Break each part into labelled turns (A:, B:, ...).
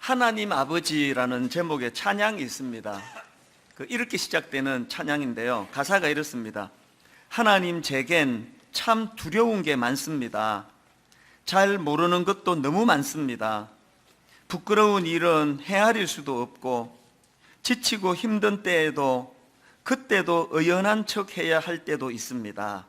A: 하나님 아버지라는 제목의 찬양이 있습니다. 이렇게 시작되는 찬양인데요, 가사가 이렇습니다. 하나님 제겐 참 두려운 게 많습니다. 잘 모르는 것도 너무 많습니다. 부끄러운 일은 헤아릴 수도 없고, 지치고 힘든 때에도 그때도 의연한 척 해야 할 때도 있습니다.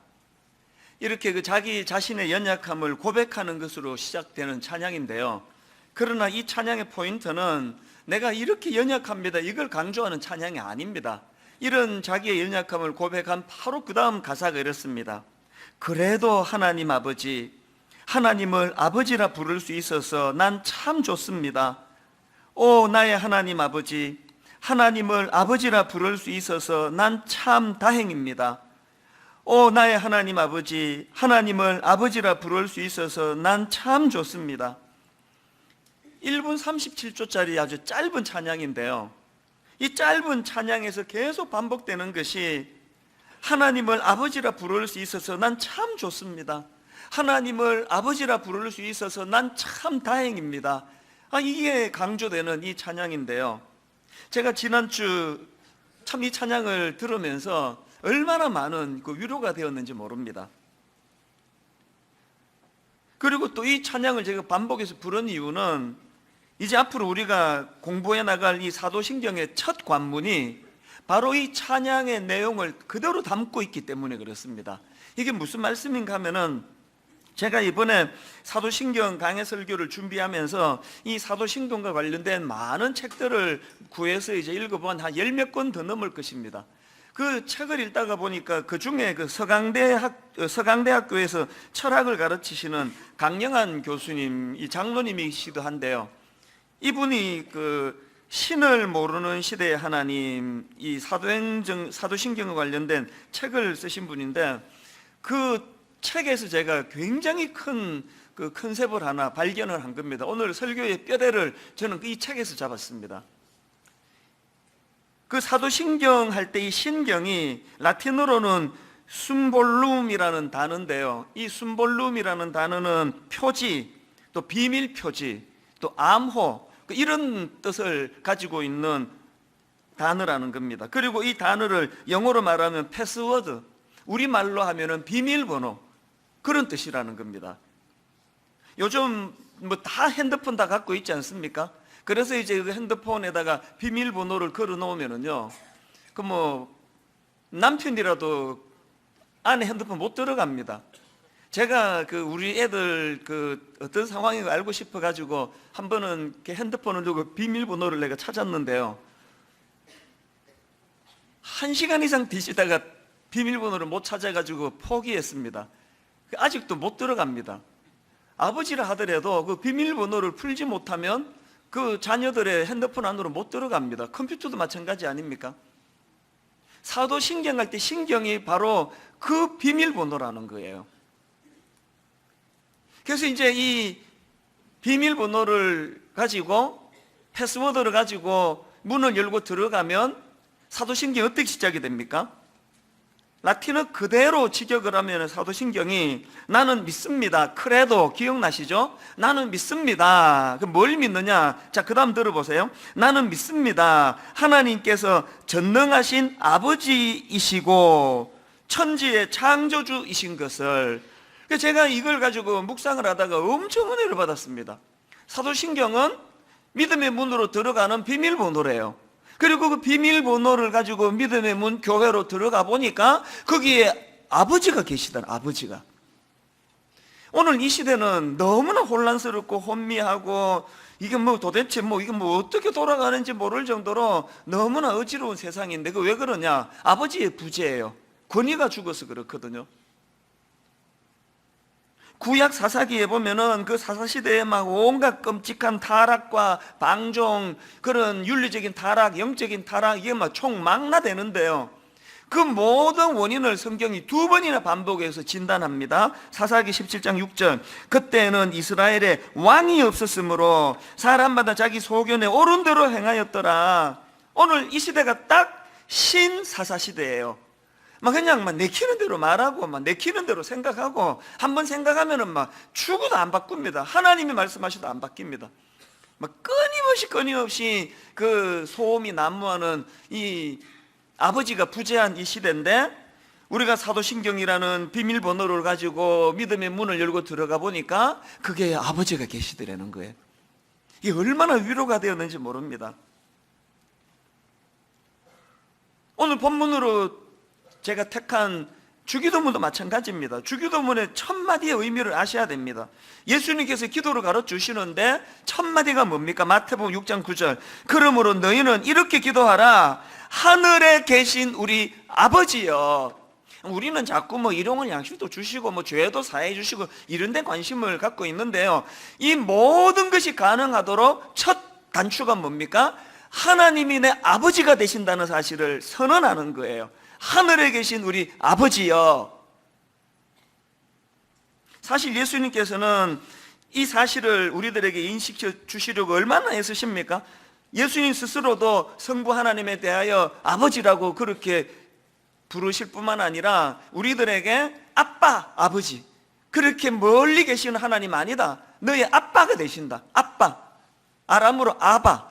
A: 이렇게 자기 자신의 연약함을 고백하는 것으로 시작되는 찬양인데요, 그러나 이 찬양의 포인트는 내가 이렇게 연약합니다, 이걸 강조하는 찬양이 아닙니다. 이런 자기의 연약함을 고백한 바로 그 다음 가사가 이렇습니다. 그래도 하나님 아버지, 하나님을 아버지라 부를 수 있어서 난 참 좋습니다. 오 나의 하나님 아버지, 하나님을 아버지라 부를 수 있어서 난 참 다행입니다. 오 나의 하나님 아버지, 하나님을 아버지라 부를 수 있어서 난 참 좋습니다. 1분 37초짜리 아주 짧은 찬양인데요, 이 짧은 찬양에서 계속 반복되는 것이 하나님을 아버지라 부를 수 있어서 난 참 좋습니다. 하나님을 아버지라 부를 수 있어서 난 참 다행입니다. 이게 강조되는 이 찬양인데요, 제가 지난주 참 이 찬양을 들으면서 얼마나 많은 위로가 되었는지 모릅니다. 그리고 또 이 찬양을 제가 반복해서 부른 이유는 이제 앞으로 우리가 공부해 나갈 이 사도신경의 첫 관문이 바로 이 찬양의 내용을 그대로 담고 있기 때문에 그렇습니다. 이게 무슨 말씀인가 하면은, 제가 이번에 사도신경 강해 설교를 준비하면서 이 사도신경과 관련된 많은 책들을 구해서 이제 읽어본 한 10몇 권 더 넘을 것입니다. 그 책을 읽다가 보니까 그 중에 서강대학교에서 철학을 가르치시는 강영한 교수님, 이 장로님이시기도 한데요, 이분이 신을 모르는 시대의 하나님, 이 사도신경과 관련된 책을 쓰신 분인데, 그 책에서 제가 굉장히 큰 컨셉을 하나 발견을 한 겁니다. 오늘 설교의 뼈대를 저는 이 책에서 잡았습니다. 그 사도신경 할 때 이 신경이 라틴어로는 숨볼룸이라는 단어인데요, 이 숨볼룸이라는 단어는 표지, 또 비밀 표지, 또 암호, 이런 뜻을 가지고 있는 단어라는 겁니다. 그리고 이 단어를 영어로 말하면 패스워드, 우리말로 하면은 비밀번호, 그런 뜻이라는 겁니다. 요즘 다 핸드폰 다 갖고 있지 않습니까? 그래서 이제 그 핸드폰에다가 비밀번호를 걸어 놓으면은요, 남편이라도 안에 핸드폰 못 들어갑니다. 제가 우리 애들 어떤 상황인가 알고 싶어 가지고 한 번은 이렇게 핸드폰을 두고 비밀번호를 내가 찾았는데요, 1시간 이상 뒤지다가 비밀번호를 못 찾아가지고 포기했습니다. 아직도 못 들어갑니다. 아버지라 하더라도 그 비밀번호를 풀지 못하면 그 자녀들의 핸드폰 안으로 못 들어갑니다. 컴퓨터도 마찬가지 아닙니까? 사도신경 할 때 신경이 바로 그 비밀번호라는 거예요. 그래서 이제 이 비밀번호를 가지고, 패스워드를 가지고 문을 열고 들어가면 사도신경이 어떻게 시작이 됩니까? 라틴어 그대로 직역을 하면 사도신경이 나는 믿습니다, 크레도 기억나시죠? 나는 믿습니다. 뭘 믿느냐? 자, 그 다음 들어보세요. 나는 믿습니다, 하나님께서 전능하신 아버지이시고 천지의 창조주이신 것을. 제가 이걸 가지고 묵상을 하다가 엄청 은혜를 받았습니다. 사도신경은 믿음의 문으로 들어가는 비밀번호래요. 그리고 그 비밀번호를 가지고 믿음의 문 교회로 들어가 보니까 거기에 아버지가 계시더라, 아버지가. 오늘 이 시대는 너무나 혼란스럽고 혼미하고, 이게 도대체 이게 어떻게 돌아가는지 모를 정도로 너무나 어지러운 세상인데, 왜 그러냐? 아버지의 부재예요. 권위가 죽어서 그렇거든요. 구약 사사기에 보면은 그 사사시대에 막 온갖 끔찍한 타락과 방종, 그런 윤리적인 타락, 영적인 타락, 이게 막 총망라되는데요, 그 모든 원인을 성경이 2번이나 반복해서 진단합니다. 사사기 17장 6절, 그때는 이스라엘에 왕이 없었으므로 사람마다 자기 소견에 옳은 대로 행하였더라. 오늘 이 시대가 딱 신사사시대예요. 그냥 내키는 대로 말하고 내키는 대로 생각하고, 한번 생각하면은 죽어도 안 바꿉니다. 하나님이 말씀하셔도 안 바뀝니다. 막 끊임없이 그 소음이 난무하는 이 아버지가 부재한 이 시대인데, 우리가 사도신경이라는 비밀번호를 가지고 믿음의 문을 열고 들어가 보니까 그게 아버지가 계시더라는 거예요. 이게 얼마나 위로가 되었는지 모릅니다. 오늘 본문으로 제가 택한 주기도문도 마찬가지입니다. 주기도문의 첫 마디의 의미를 아셔야 됩니다. 예수님께서 기도를 가르쳐 주시는데 첫 마디가 뭡니까? 마태복음 6장 9절. 그러므로 너희는 이렇게 기도하라. 하늘에 계신 우리 아버지여. 우리는 자꾸 뭐 일용할 양식도 주시고 뭐 죄도 사해 주시고 이런 데 관심을 갖고 있는데요, 이 모든 것이 가능하도록 첫 단추가 뭡니까? 하나님이 내 아버지가 되신다는 사실을 선언하는 거예요. 하늘에 계신 우리 아버지여. 사실 예수님께서는 이 사실을 우리들에게 인식해 주시려고 얼마나 애쓰십니까? 예수님 스스로도 성부 하나님에 대하여 아버지라고 그렇게 부르실 뿐만 아니라 우리들에게 아빠, 아버지, 그렇게 멀리 계시는 하나님 아니다, 너의 아빠가 되신다. 아빠, 아람으로 아바,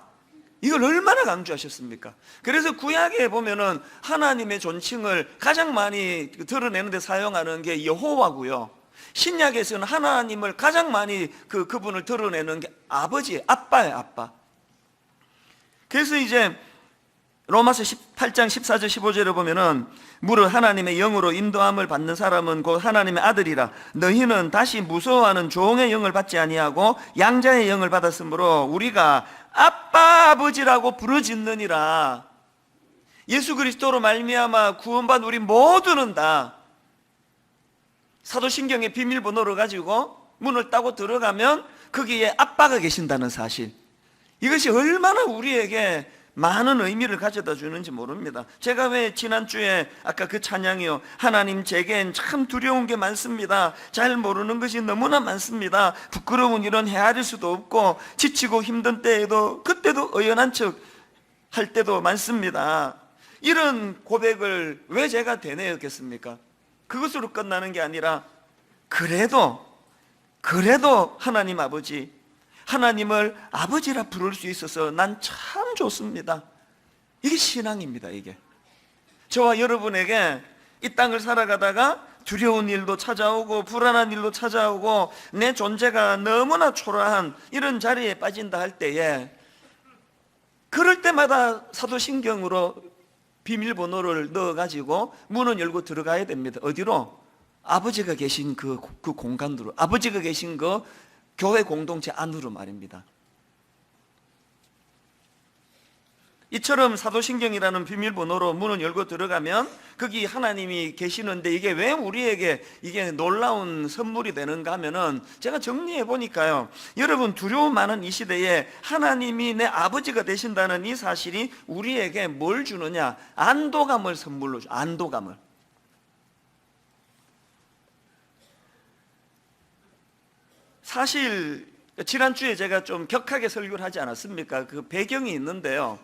A: 이걸 얼마나 강조하셨습니까? 그래서 구약에 보면은 하나님의 존칭을 가장 많이 드러내는 데 사용하는 게 여호와고요, 신약에서는 하나님을 가장 많이 그분을 드러내는 게 아버지, 아빠예요, 아빠. 그래서 이제 로마서 18장 14절 15절에 보면은 무릇 하나님의 영으로 인도함을 받는 사람은 곧 하나님의 아들이라. 너희는 다시 무서워하는 종의 영을 받지 아니하고 양자의 영을 받았으므로 우리가 아빠 아버지라고 부르짖느니라. 예수 그리스도로 말미암아 구원받은 우리 모두는 다 사도신경의 비밀번호를 가지고 문을 따고 들어가면 거기에 아빠가 계신다는 사실, 이것이 얼마나 우리에게 많은 의미를 가져다 주는지 모릅니다. 제가 왜 지난주에 아까 그 찬양이요, 하나님 제겐 참 두려운 게 많습니다, 잘 모르는 것이 너무나 많습니다, 부끄러운 일은 헤아릴 수도 없고 지치고 힘든 때에도 그때도 의연한 척 할 때도 많습니다, 이런 고백을 왜 제가 되뇌었겠습니까? 그것으로 끝나는 게 아니라 그래도 하나님 아버지, 하나님을 아버지라 부를 수 있어서 난 참 좋습니다. 이게 신앙입니다. 이게 저와 여러분에게 이 땅을 살아가다가 두려운 일도 찾아오고 불안한 일도 찾아오고 내 존재가 너무나 초라한 이런 자리에 빠진다 할 때에, 그럴 때마다 사도신경으로 비밀번호를 넣어가지고 문을 열고 들어가야 됩니다. 어디로? 아버지가 계신 그 공간으로, 아버지가 계신 그 교회 공동체 안으로 말입니다. 이처럼 사도신경이라는 비밀번호로 문을 열고 들어가면 거기 하나님이 계시는데, 이게 왜 우리에게 이게 놀라운 선물이 되는가 하면은, 제가 정리해 보니까요, 여러분 두려움 많은 이 시대에 하나님이 내 아버지가 되신다는 이 사실이 우리에게 뭘 주느냐? 안도감을 선물로 줘. 안도감을. 사실 지난주에 제가 좀 격하게 설교를 하지 않았습니까? 그 배경이 있는데요,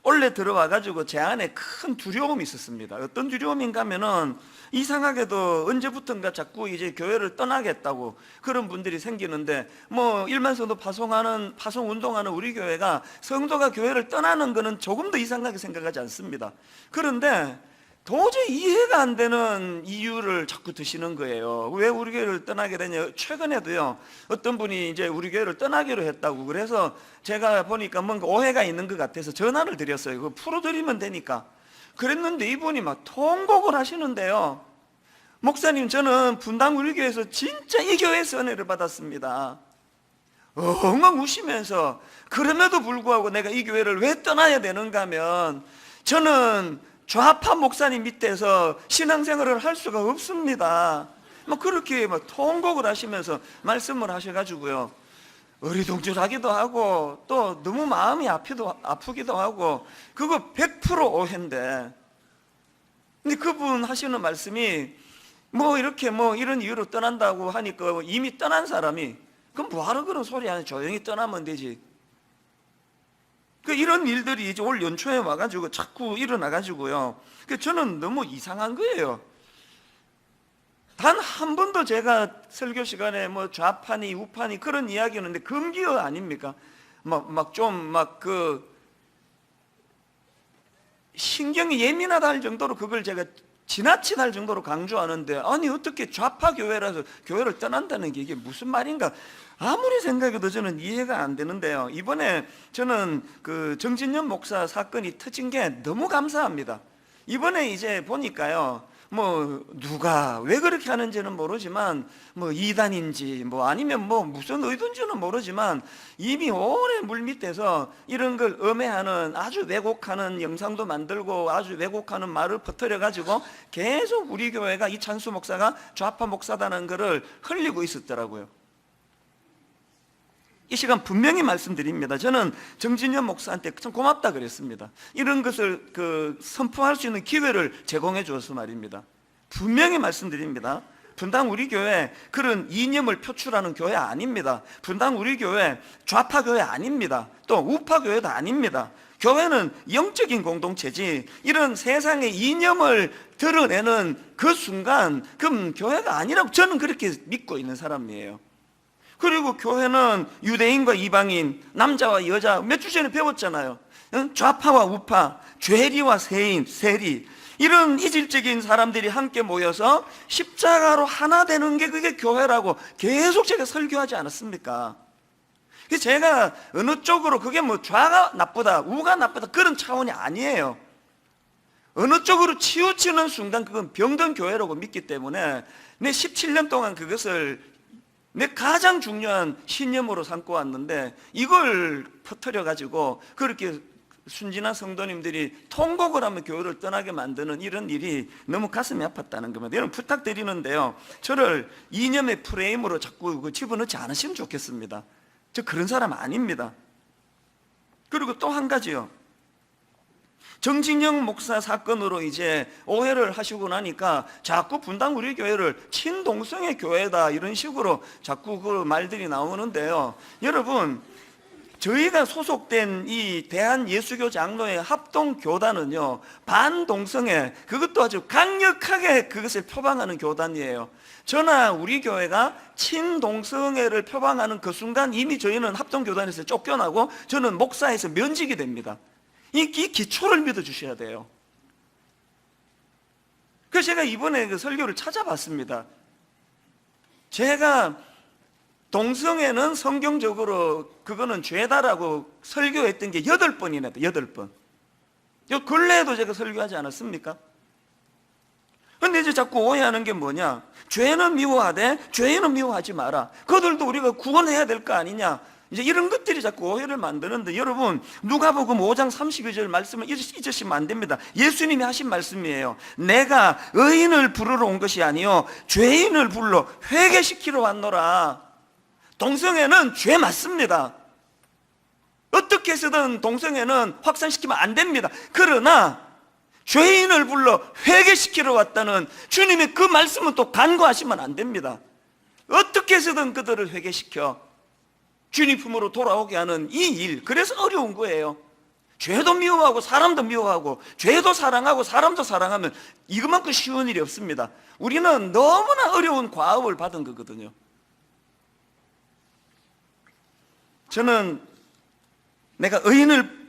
A: 원래 들어와가지고 제 안에 큰 두려움이 있었습니다. 어떤 두려움인가 하면은, 이상하게도 언제부턴가 자꾸 이제 교회를 떠나겠다고 그런 분들이 생기는데, 뭐 일만성도 파송 운동하는 우리 교회가 성도가 교회를 떠나는 거는 조금 더 이상하게 생각하지 않습니다. 그런데 도저히 이해가 안 되는 이유를 자꾸 드시는 거예요. 왜 우리 교회를 떠나게 되냐? 최근에도요, 어떤 분이 이제 우리 교회를 떠나기로 했다고, 그래서 제가 보니까 뭔가 오해가 있는 것 같아서 전화를 드렸어요. 그거 풀어드리면 되니까. 그랬는데 이분이 막 통곡을 하시는데요, 목사님, 저는 분당 우리 교회에서 진짜 이 교회에서 은혜를 받았습니다. 엉엉 우시면서, 그럼에도 불구하고 내가 이 교회를 왜 떠나야 되는가 하면, 저는 좌파 목사님 밑에서 신앙생활을 할 수가 없습니다. 막 그렇게 막 통곡을 하시면서 말씀을 하셔가지고요, 어리둥절하기도 하고 또 너무 마음이 아프기도 하고, 그거 100% 오해인데, 근데 그분 하시는 말씀이 뭐 이렇게 뭐 이런 이유로 떠난다고 하니까, 이미 떠난 사람이 그럼 뭐하러 그런 소리 하냐, 조용히 떠나면 되지. 이런 일들이 이제 올 연초에 와가지고 자꾸 일어나가지고요, 저는 너무 이상한 거예요. 단 한 번도 제가 설교 시간에 뭐 좌파니 우파니 그런 이야기였는데, 금기어 아닙니까? 신경이 예민하다 할 정도로 그걸 제가 지나치다 할 정도로 강조하는데, 아니 어떻게 좌파 교회라서 교회를 떠난다는 게 이게 무슨 말인가 아무리 생각해도 저는 이해가 안 되는데요. 이번에 저는 그 정진영 목사 사건이 터진 게 너무 감사합니다. 이번에 이제 보니까요, 누가 왜 그렇게 하는지는 모르지만, 이단인지, 아니면 무슨 의도인지는 모르지만, 이미 오래 물밑에서 이런 걸 음해하는, 아주 왜곡하는 영상도 만들고, 아주 왜곡하는 말을 퍼뜨려가지고, 계속 우리 교회가 이찬수 목사가 좌파 목사다는 것을 흘리고 있었더라고요. 이 시간 분명히 말씀드립니다. 저는 정진영 목사한테 참 고맙다 그랬습니다. 이런 것을 선포할 수 있는 기회를 제공해 주어서 말입니다. 분명히 말씀드립니다. 분당 우리 교회 그런 이념을 표출하는 교회 아닙니다. 분당 우리 교회 좌파 교회 아닙니다. 또 우파 교회도 아닙니다. 교회는 영적인 공동체지, 이런 세상의 이념을 드러내는 그 순간 그럼 교회가 아니라고 저는 그렇게 믿고 있는 사람이에요. 그리고 교회는 유대인과 이방인, 남자와 여자, 몇 주 전에 배웠잖아요. 좌파와 우파, 죄리와 세리, 이런 이질적인 사람들이 함께 모여서 십자가로 하나 되는 게 그게 교회라고 계속 제가 설교하지 않았습니까? 제가 어느 쪽으로 그게 좌가 나쁘다, 우가 나쁘다 그런 차원이 아니에요. 어느 쪽으로 치우치는 순간 그건 병든 교회라고 믿기 때문에 내 17년 동안 그것을 내 가장 중요한 신념으로 삼고 왔는데, 이걸 퍼뜨려가지고 그렇게 순진한 성도님들이 통곡을 하며 교회를 떠나게 만드는 이런 일이 너무 가슴이 아팠다는 겁니다. 여러분 부탁드리는데요, 저를 이념의 프레임으로 자꾸 집어넣지 않으시면 좋겠습니다. 저 그런 사람 아닙니다. 그리고 또 한 가지요, 정진영 목사 사건으로 이제 오해를 하시고 나니까 자꾸 분당 우리 교회를 친동성의 교회다 이런 식으로 자꾸 그 말들이 나오는데요. 여러분, 저희가 소속된 이 대한예수교 장로의 합동교단은요, 반동성애, 그것도 아주 강력하게 그것을 표방하는 교단이에요. 저나 우리 교회가 친동성애를 표방하는 그 순간 이미 저희는 합동교단에서 쫓겨나고 저는 목사에서 면직이 됩니다. 이 기초를 믿어주셔야 돼요. 그래서 제가 이번에 그 설교를 찾아봤습니다. 제가 동성애는 성경적으로 그거는 죄다라고 설교했던 게 8번이나 돼요. 8번. 요 근래에도 제가 설교하지 않았습니까? 근데 이제 자꾸 오해하는 게 뭐냐, 죄는 미워하되 죄인은 미워하지 마라, 그들도 우리가 구원해야 될 거 아니냐, 이제 이런 것들이 자꾸 오해를 만드는데, 여러분 누가복음 5장 32절 말씀을 잊으시면 안 됩니다. 예수님이 하신 말씀이에요. 내가 의인을 부르러 온 것이 아니요 죄인을 불러 회개시키러 왔노라. 동성애는 죄 맞습니다. 어떻게 해서든 동성애는 확산시키면 안 됩니다. 그러나 죄인을 불러 회개시키러 왔다는 주님의 그 말씀은 또 간과하시면 안 됩니다. 어떻게 해서든 그들을 회개시켜 주님 품으로 돌아오게 하는 이 일, 그래서 어려운 거예요. 죄도 미워하고 사람도 미워하고 죄도 사랑하고 사람도 사랑하면 이것만큼 쉬운 일이 없습니다. 우리는 너무나 어려운 과업을 받은 거거든요. 저는 내가 의인을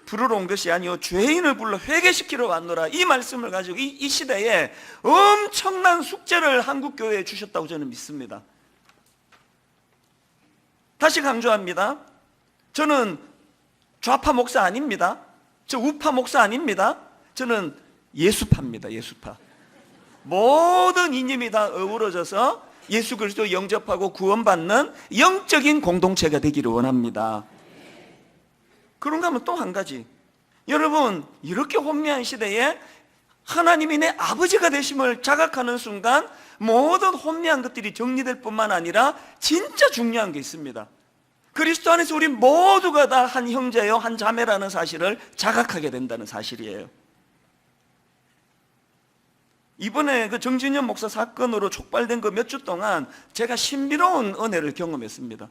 A: 부르러 온 것이 아니요 죄인을 불러 회개시키러 왔노라, 이 말씀을 가지고 이 시대에 엄청난 숙제를 한국교회에 주셨다고 저는 믿습니다. 다시 강조합니다. 저는 좌파 목사 아닙니다. 저 우파 목사 아닙니다. 저는 예수파입니다. 예수파. 모든 이념이 다 어우러져서 예수 그리스도 영접하고 구원받는 영적인 공동체가 되기를 원합니다. 그런가 하면 또 한 가지, 여러분 이렇게 혼미한 시대에 하나님이 내 아버지가 되심을 자각하는 순간 모든 혼미한 것들이 정리될 뿐만 아니라 진짜 중요한 게 있습니다. 그리스도 안에서 우리 모두가 다 한 형제요 한 자매라는 사실을 자각하게 된다는 사실이에요. 이번에 그 정진영 목사 사건으로 촉발된 그 몇 주 동안 제가 신비로운 은혜를 경험했습니다.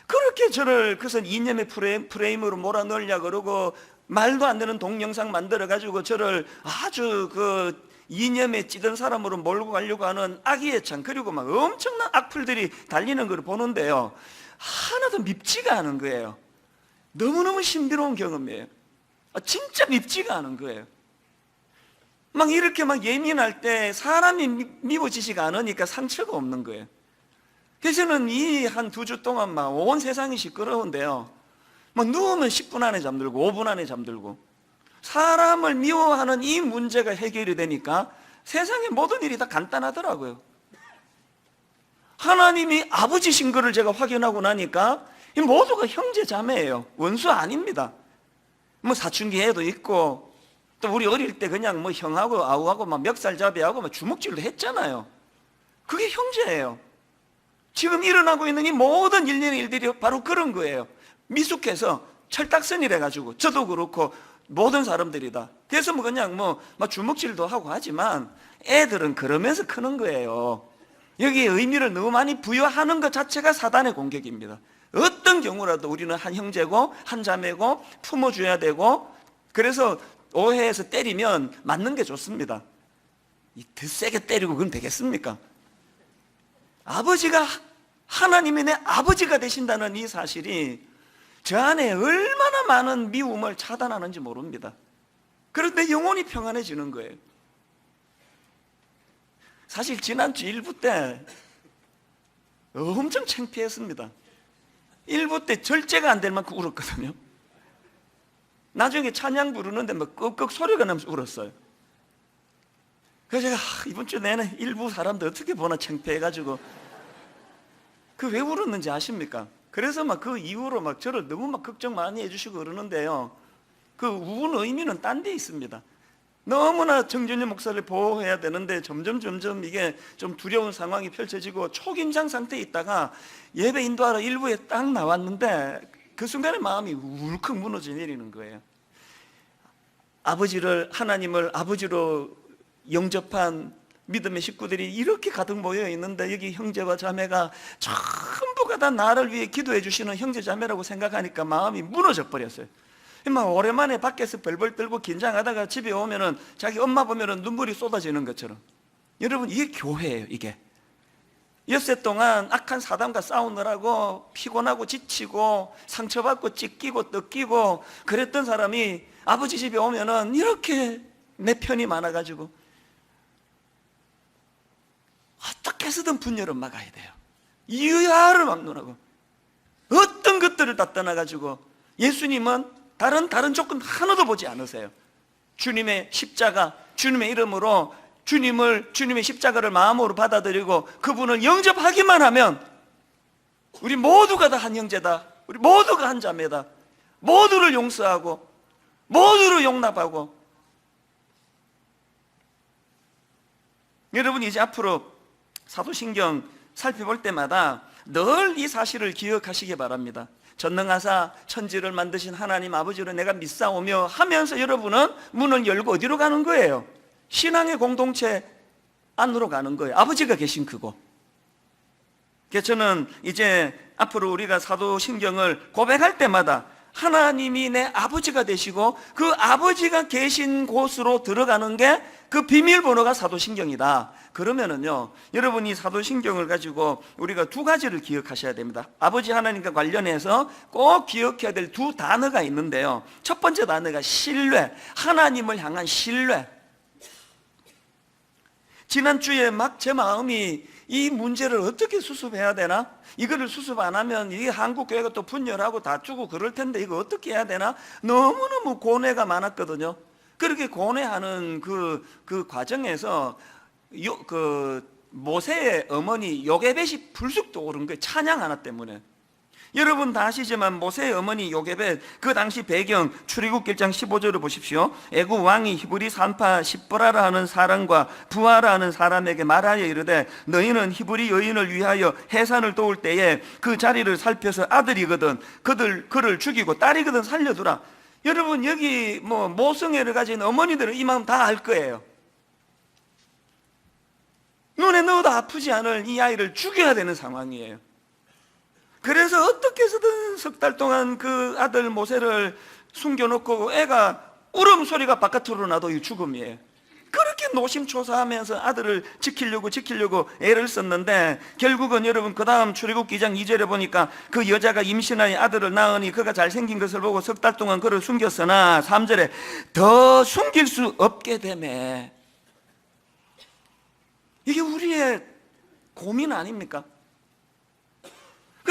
A: 그렇게 저를 그것은 이념의 프레임으로 몰아넣으려 그러고 말도 안 되는 동영상 만들어가지고 저를 아주 그 이념에 찌든 사람으로 몰고 가려고 하는 악의의 창, 그리고 막 엄청난 악플들이 달리는 걸 보는데요, 하나도 밉지가 않은 거예요. 너무너무 신비로운 경험이에요. 진짜 밉지가 않은 거예요. 막 이렇게 막 예민할 때 사람이 미워지지가 않으니까 상처가 없는 거예요. 그래서 저는 이 한 2주 동안 막 온 세상이 시끄러운데요, 막 누우면 10분 안에 잠들고 5분 안에 잠들고, 사람을 미워하는 이 문제가 해결이 되니까 세상의 모든 일이 다 간단하더라고요. 하나님이 아버지신 것을 제가 확인하고 나니까 이 모두가 형제 자매예요. 원수 아닙니다. 뭐 사춘기 애도 있고, 또 우리 어릴 때 그냥 뭐 형하고 아우하고 막 멱살잡이하고 막 주먹질도 했잖아요. 그게 형제예요. 지금 일어나고 있는 이 모든 일련의 일들이 바로 그런 거예요. 미숙해서 철딱선이래 가지고, 저도 그렇고 모든 사람들이 다. 그래서 뭐 그냥 뭐 주먹질도 하고 하지만 애들은 그러면서 크는 거예요. 여기에 의미를 너무 많이 부여하는 것 자체가 사단의 공격입니다. 어떤 경우라도 우리는 한 형제고 한 자매고 품어줘야 되고, 그래서 오해해서 때리면 맞는 게 좋습니다. 더 세게 때리고 그럼 되겠습니까? 아버지가, 하나님이 내 아버지가 되신다는 이 사실이 저 안에 얼마나 많은 미움을 차단하는지 모릅니다. 그런데 영혼이 평안해지는 거예요. 사실 지난주 1부 때 엄청 창피했습니다. 1부 때 절제가 안 될 만큼 울었거든요. 나중에 찬양 부르는데 막 꺽꺽 소리가 나면서 울었어요. 그래서 제가 이번 주 내내 1부 사람들 어떻게 보나 창피해가지고, 그 왜 울었는지 아십니까? 그래서 막 그 이후로 막 저를 너무 막 걱정 많이 해주시고 그러는데요, 그 우는 의미는 딴 데 있습니다. 너무나 정준일 목사를 보호해야 되는데 점점 이게 좀 두려운 상황이 펼쳐지고 초긴장 상태에 있다가 예배 인도하러 일부에 딱 나왔는데 그 순간에 마음이 울컥 무너져 내리는 거예요. 아버지를, 하나님을 아버지로 영접한 믿음의 식구들이 이렇게 가득 모여 있는데, 여기 형제와 자매가 전부가 다 나를 위해 기도해 주시는 형제 자매라고 생각하니까 마음이 무너져 버렸어요. 막 오랜만에 밖에서 벌벌 떨고 긴장하다가 집에 오면은 자기 엄마 보면은 눈물이 쏟아지는 것처럼. 여러분, 이게 교회예요. 이게 엿새 동안 악한 사단과 싸우느라고 피곤하고 지치고 상처받고 찢기고 뜯기고 그랬던 사람이 아버지 집에 오면은 이렇게 내 편이 많아가지고 어떻게 해서든 분열을 막아야 돼요. 이유야를 막론하고 어떤 것들을 다 떠나가지고, 예수님은 다른 조건 하나도 보지 않으세요. 주님의 십자가, 주님의 이름으로 주님의 십자가를 마음으로 받아들이고 그분을 영접하기만 하면 우리 모두가 다 한 형제다, 우리 모두가 한 자매다, 모두를 용서하고 모두를 용납하고. 여러분, 이제 앞으로 사도신경 살펴볼 때마다 늘 이 사실을 기억하시기 바랍니다. 전능하사 천지를 만드신 하나님 아버지를 내가 믿사오며 하면서 여러분은 문을 열고 어디로 가는 거예요? 신앙의 공동체 안으로 가는 거예요. 아버지가 계신 그곳. 그래서 저는 이제 앞으로 우리가 사도신경을 고백할 때마다 하나님이 내 아버지가 되시고 그 아버지가 계신 곳으로 들어가는 게 그 비밀번호가 사도신경이다. 그러면은요, 여러분이 사도신경을 가지고 우리가 2가지를 기억하셔야 됩니다. 아버지 하나님과 관련해서 꼭 기억해야 될 2 단어가 있는데요, 첫 번째 단어가 신뢰, 하나님을 향한 신뢰. 지난주에 막 제 마음이 이 문제를 어떻게 수습해야 되나? 이거를 수습 안 하면 이 한국교회가 또 분열하고 다투고 그럴 텐데 이거 어떻게 해야 되나? 너무너무 고뇌가 많았거든요. 그렇게 고뇌하는 그 과정에서 모세의 어머니 요게벳이 불쑥 떠오른 거예요. 찬양 하나 때문에. 여러분 다 아시지만 모세의 어머니 요게벳, 그 당시 배경 출애굽 1장 15절을 보십시오. 애굽 왕이 히브리 산파 십보라라 하는 사람과 부하라 하는 사람에게 말하여 이르되 너희는 히브리 여인을 위하여 해산을 도울 때에 그 자리를 살펴서 아들이거든 그를 죽이고 딸이거든 살려두라. 여러분, 여기 모성애를 가진 어머니들은 이 마음 다 알 거예요. 눈에 넣어도 아프지 않을 이 아이를 죽여야 되는 상황이에요. 그래서 어떻게 해서든 3달 동안 그 아들 모세를 숨겨놓고 애가 울음소리가 바깥으로 나도 이 죽음이에요. 그렇게 노심초사하면서 아들을 지키려고 애를 썼는데, 결국은 여러분 그 다음 출애굽기 2장 2절에 보니까 그 여자가 임신하여 아들을 낳으니 그가 잘생긴 것을 보고 석 달 동안 그를 숨겼으나 3절에 더 숨길 수 없게 되매. 이게 우리의 고민 아닙니까?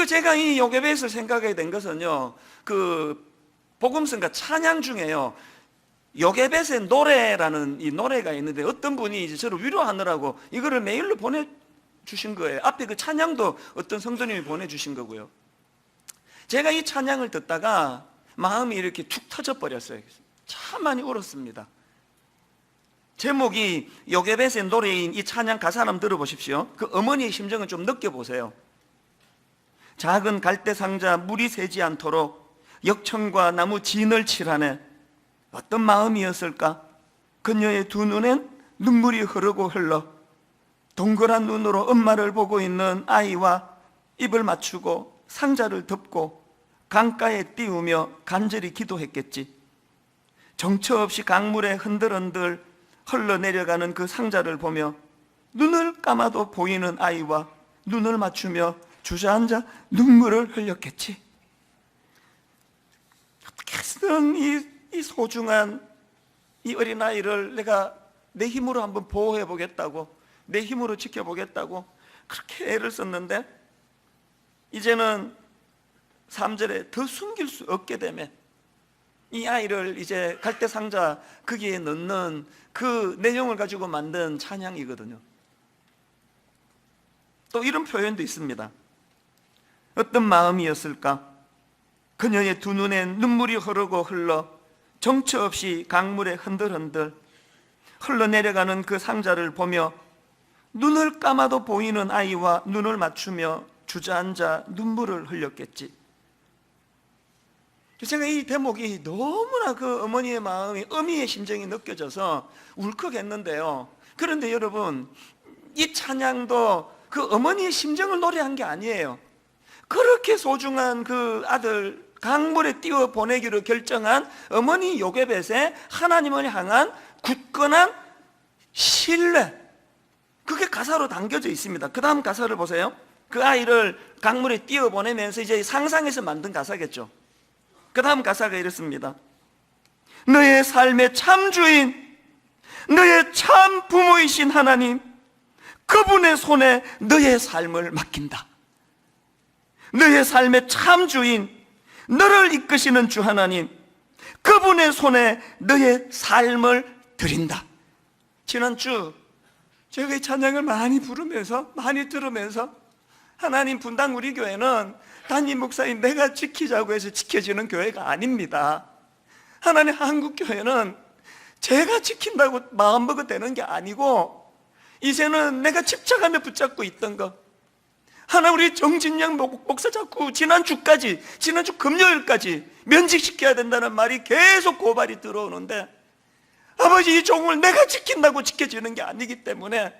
A: 제가 이 요괴벳을 생각하게 된 것은요, 복음성가 찬양 중에요, 요괴벳의 노래라는 이 노래가 있는데, 어떤 분이 이제 저를 위로하느라고 이거를 메일로 보내주신 거예요. 앞에 그 찬양도 어떤 성도님이 보내주신 거고요. 제가 이 찬양을 듣다가 마음이 이렇게 툭 터져버렸어요. 참 많이 울었습니다. 제목이 요괴벳의 노래인 이 찬양 가사 한번 들어보십시오. 그 어머니의 심정을 좀 느껴보세요. 작은 갈대 상자 물이 새지 않도록 역청과 나무 진을 칠하네. 어떤 마음이었을까? 그녀의 두 눈엔 눈물이 흐르고 흘러 동그란 눈으로 엄마를 보고 있는 아이와 입을 맞추고 상자를 덮고 강가에 띄우며 간절히 기도했겠지. 정처 없이 강물에 흔들흔들 흘러내려가는 그 상자를 보며 눈을 감아도 보이는 아이와 눈을 맞추며 주저앉아 눈물을 흘렸겠지. 어떻게든 이 소중한 이 어린아이를 내가 내 힘으로 한번 보호해 보겠다고, 내 힘으로 지켜보겠다고 그렇게 애를 썼는데, 이제는 3절에 더 숨길 수 없게 되면 이 아이를 이제 갈대상자 거기에 넣는 그 내용을 가지고 만든 찬양이거든요. 또 이런 표현도 있습니다. 어떤 마음이었을까? 그녀의 두 눈엔 눈물이 흐르고 흘러 정처 없이 강물에 흔들흔들 흘러내려가는 그 상자를 보며 눈을 감아도 보이는 아이와 눈을 맞추며 주저앉아 눈물을 흘렸겠지. 제가 이 대목이 너무나 그 어머니의 마음이, 어미의 심정이 느껴져서 울컥했는데요. 그런데 여러분, 이 찬양도 그 어머니의 심정을 노래한 게 아니에요. 그렇게 소중한 그 아들 강물에 띄워 보내기로 결정한 어머니 요괴벳의 하나님을 향한 굳건한 신뢰, 그게 가사로 담겨져 있습니다. 그 다음 가사를 보세요. 그 아이를 강물에 띄워 보내면서 이제 상상해서 만든 가사겠죠. 그 다음 가사가 이렇습니다. 너의 삶의 참 주인, 너의 참 부모이신 하나님, 그분의 손에 너의 삶을 맡긴다. 너의 삶의 참 주인, 너를 이끄시는 주 하나님, 그분의 손에 너의 삶을 드린다. 지난주 제가 이 찬양을 많이 부르면서, 많이 들으면서, 하나님, 분당 우리 교회는 담임 목사인 내가 지키자고 해서 지켜지는 교회가 아닙니다. 하나님, 한국 교회는 제가 지킨다고 마음먹어 되는 게 아니고, 이제는 내가 집착하며 붙잡고 있던 것, 하나 우리 정진영 목사 자꾸 지난주 금요일까지 면직시켜야 된다는 말이 계속 고발이 들어오는데, 아버지, 이 종을 내가 지킨다고 지켜지는 게 아니기 때문에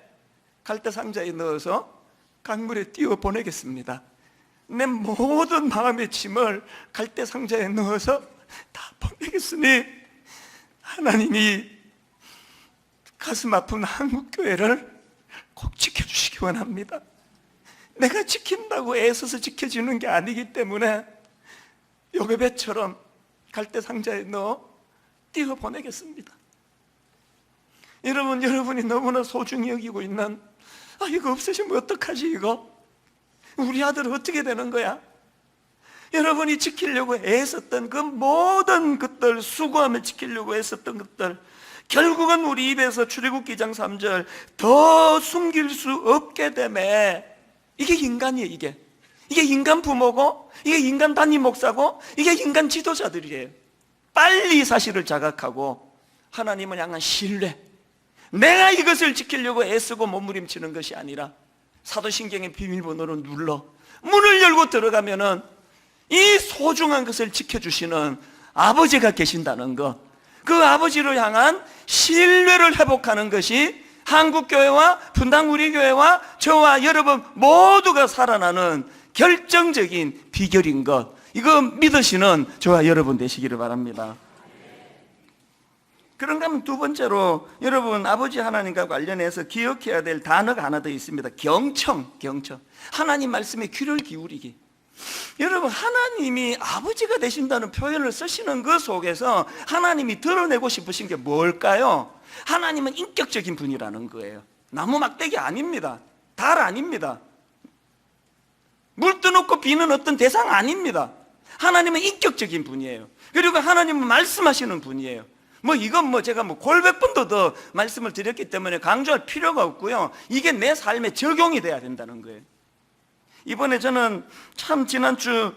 A: 갈대상자에 넣어서 강물에 띄워 보내겠습니다. 내 모든 마음의 짐을 갈대상자에 넣어서 다 보내겠으니 하나님이 가슴 아픈 한국교회를 꼭 지켜주시기 원합니다. 내가 지킨다고 애써서 지켜지는 게 아니기 때문에 요괴벳처럼 갈대상자에 넣어 띄워 보내겠습니다. 여러분이 너무나 소중히 여기고 있는, 이거 없으시면 어떡하지, 이거? 우리 아들은 어떻게 되는 거야? 여러분이 지키려고 애썼던 그 모든 것들, 수고하며 지키려고 애썼던 것들, 결국은 우리 입에서 출애굽기 2장 3절 더 숨길 수 없게 되매. 이게 인간이에요. 이게 인간 부모고, 이게 인간 담임 목사고, 이게 인간 지도자들이에요. 빨리 사실을 자각하고 하나님을 향한 신뢰, 내가 이것을 지키려고 애쓰고 몸부림치는 것이 아니라 사도신경의 비밀번호를 눌러 문을 열고 들어가면은 이 소중한 것을 지켜주시는 아버지가 계신다는 것, 그 아버지를 향한 신뢰를 회복하는 것이 한국교회와 분당 우리 교회와 저와 여러분 모두가 살아나는 결정적인 비결인 것, 이거 믿으시는 저와 여러분 되시기를 바랍니다.
B: 그런가 하면 두 번째로 여러분 아버지 하나님과 관련해서 기억해야 될 단어가 하나 더 있습니다. 경청. 하나님 말씀에 귀를 기울이기. 여러분, 하나님이 아버지가 되신다는 표현을 쓰시는 그 속에서 하나님이 드러내고 싶으신 게 뭘까요? 하나님은 인격적인 분이라는 거예요. 나무 막대기 아닙니다. 달 아닙니다. 물 떠놓고 비는 어떤 대상 아닙니다. 하나님은 인격적인 분이에요. 그리고 하나님은 말씀하시는 분이에요. 이건 제가 골백 번도 더 말씀을 드렸기 때문에 강조할 필요가 없고요. 이게 내 삶에 적용이 돼야 된다는 거예요. 이번에 저는 참 지난주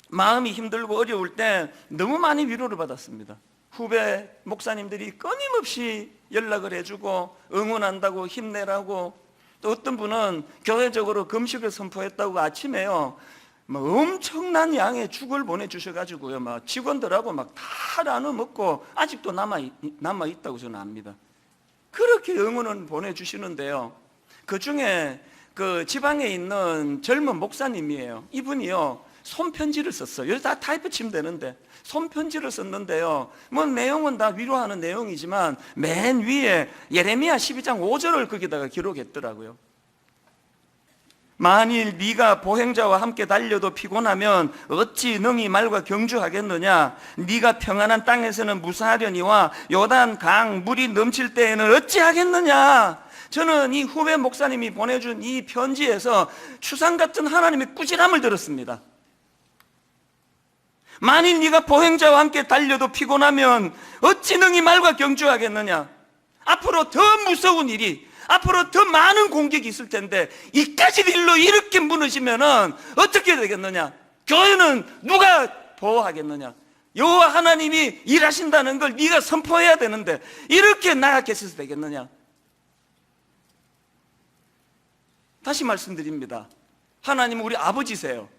B: 마음이 힘들고 어려울 때 너무 많이 위로를 받았습니다. 후배 목사님들이 끊임없이 연락을 해주고 응원한다고, 힘내라고, 또 어떤 분은 교회적으로 금식을 선포했다고 아침에요 엄청난 양의 죽을 보내주셔가지고요 직원들하고 다 나눠 먹고 아직도 남아있다고 저는 압니다. 그렇게 응원을 보내주시는데요, 그 중에 그 지방에 있는 젊은 목사님이에요. 이분이요 손편지를 썼어요. 여기 다 타이프 치면 되는데 손편지를 썼는데요, 내용은 다 위로하는 내용이지만 맨 위에 예레미야 12장 5절을 거기다가 기록했더라고요. 만일 네가 보행자와 함께 달려도 피곤하면 어찌 능히 말과 경주하겠느냐? 네가 평안한 땅에서는 무사하려니와 요단 강 물이 넘칠 때에는 어찌하겠느냐? 저는 이 후배 목사님이 보내준 이 편지에서 추상 같은 하나님의 꾸지람을 들었습니다. 만일 네가 보행자와 함께 달려도 피곤하면 어찌 능히 말과 경주하겠느냐? 앞으로 더 무서운 일이, 앞으로 더 많은 공격이 있을 텐데 이까지 일로 이렇게 무너지면은 어떻게 되겠느냐? 교회는 누가 보호하겠느냐? 여호와 하나님이 일하신다는 걸 네가 선포해야 되는데 이렇게 나약해서도 되겠느냐? 다시 말씀드립니다. 하나님은 우리 아버지세요.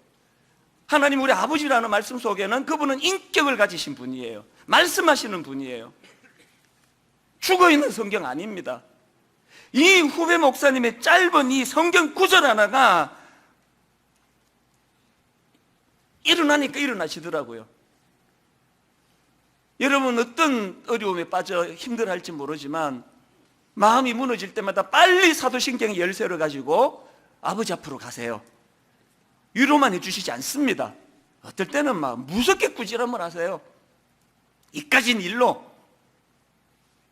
B: 하나님 우리 아버지라는 말씀 속에는 그분은 인격을 가지신 분이에요. 말씀하시는 분이에요. 죽어있는 성경 아닙니다. 이 후배 목사님의 짧은 이 성경 구절 하나가 일어나니까 일어나시더라고요. 여러분 어떤 어려움에 빠져 힘들어할지 모르지만 마음이 무너질 때마다 빨리 사도신경의 열쇠를 가지고 아버지 앞으로 가세요. 위로만 해주시지 않습니다. 어떨 때는 무섭게 꾸지람을 하세요. 이까진 일로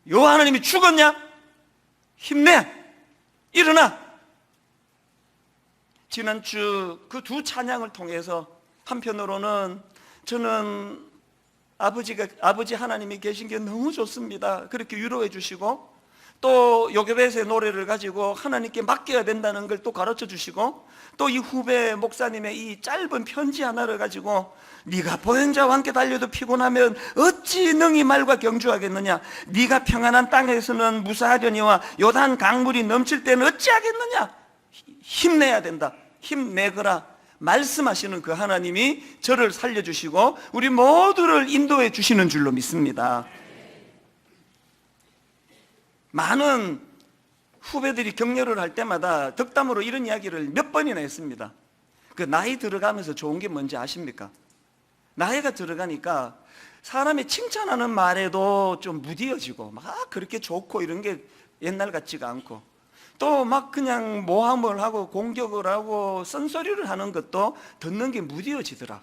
B: 여호와 하나님이 죽었냐? 힘내! 일어나! 지난주 그 두 찬양을 통해서 한편으로는 저는 아버지 하나님이 계신 게 너무 좋습니다. 그렇게 위로해 주시고, 또 요괴벳의 노래를 가지고 하나님께 맡겨야 된다는 걸 또 가르쳐 주시고, 또 이 후배 목사님의 이 짧은 편지 하나를 가지고 네가 보행자와 함께 달려도 피곤하면 어찌 능히 말과 경주하겠느냐? 네가 평안한 땅에서는 무사하려니와 요단 강물이 넘칠 때는 어찌하겠느냐? 힘내야 된다. 힘내거라. 말씀하시는 그 하나님이 저를 살려주시고 우리 모두를 인도해 주시는 줄로 믿습니다. 많은 후배들이 격려를 할 때마다 덕담으로 이런 이야기를 몇 번이나 했습니다. 그 나이 들어가면서 좋은 게 뭔지 아십니까? 나이가 들어가니까 사람이 칭찬하는 말에도 좀 무디어지고 막 그렇게 좋고 이런 게 옛날 같지가 않고, 또 막 그냥 모함을 하고 공격을 하고 쓴소리를 하는 것도 듣는 게 무디어지더라.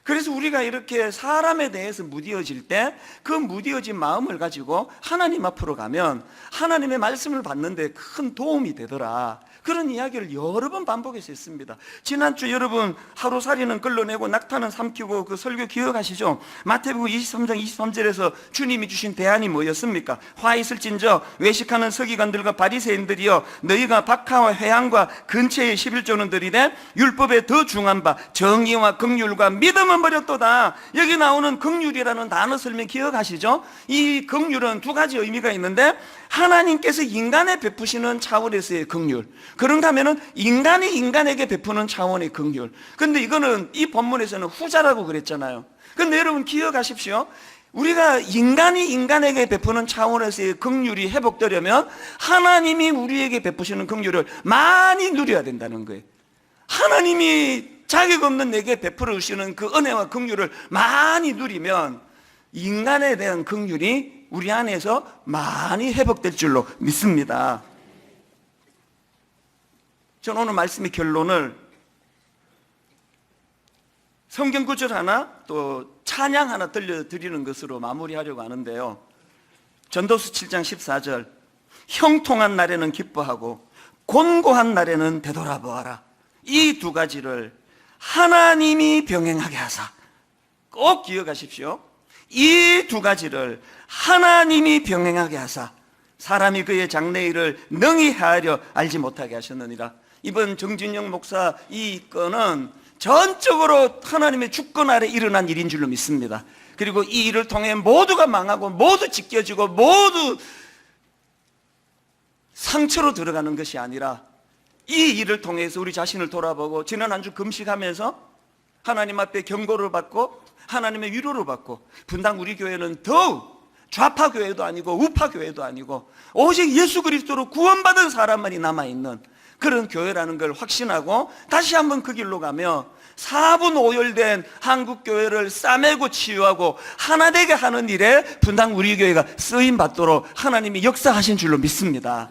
B: 그래서 우리가 이렇게 사람에 대해서 무디어질 때 그 무디어진 마음을 가지고 하나님 앞으로 가면 하나님의 말씀을 받는 데 큰 도움이 되더라. 그런 이야기를 여러 번 반복해서 했습니다. 지난주 여러분 하루살이는 끌러내고 낙타는 삼키고 그 설교 기억하시죠? 마태복음 23장 23절에서 주님이 주신 대안이 뭐였습니까? 화 있을진저 외식하는 서기관들과 바리새인들이여, 너희가 박하와 회향과 근처의 11조는 들이되 율법에 더 중한 바 정의와 긍휼과 믿음은 버렸도다. 여기 나오는 긍휼이라는 단어 설명 기억하시죠? 이 긍휼은 두 가지 의미가 있는데, 하나님께서 인간에 베푸시는 차원에서의 긍휼, 그런가 하면은 인간이 인간에게 베푸는 차원의 긍휼. 근데 이거는 이 본문에서는 후자라고 그랬잖아요. 근데 여러분 기억하십시오. 우리가 인간이 인간에게 베푸는 차원에서의 긍휼이 회복되려면 하나님이 우리에게 베푸시는 긍휼을 많이 누려야 된다는 거예요. 하나님이 자격 없는 내게 베풀어 주시는 그 은혜와 긍휼을 많이 누리면 인간에 대한 긍휼이 우리 안에서 많이 회복될 줄로 믿습니다. 저는 오늘 말씀의 결론을 성경 구절 하나 또 찬양 하나 들려드리는 것으로 마무리하려고 하는데요. 전도서 7장 14절, 형통한 날에는 기뻐하고 곤고한 날에는 되돌아보아라. 이 두 가지를 하나님이 병행하게 하사. 꼭 기억하십시오. 이 두 가지를 하나님이 병행하게 하사 사람이 그의 장래일을 능히 헤아려 알지 못하게 하셨느니라. 이번 정진영 목사 이 건은 전적으로 하나님의 주권 아래 일어난 일인 줄로 믿습니다. 그리고 이 일을 통해 모두가 망하고 모두 찢겨지고 모두 상처로 들어가는 것이 아니라 이 일을 통해서 우리 자신을 돌아보고 지난 한 주 금식하면서 하나님 앞에 경고를 받고 하나님의 위로를 받고 분당 우리 교회는 더욱 좌파 교회도 아니고 우파 교회도 아니고 오직 예수 그리스도로 구원받은 사람만이 남아있는 그런 교회라는 걸 확신하고 다시 한번 그 길로 가며 사분 오열된 한국 교회를 싸매고 치유하고 하나 되게 하는 일에 분당 우리 교회가 쓰임 받도록 하나님이 역사하신 줄로 믿습니다.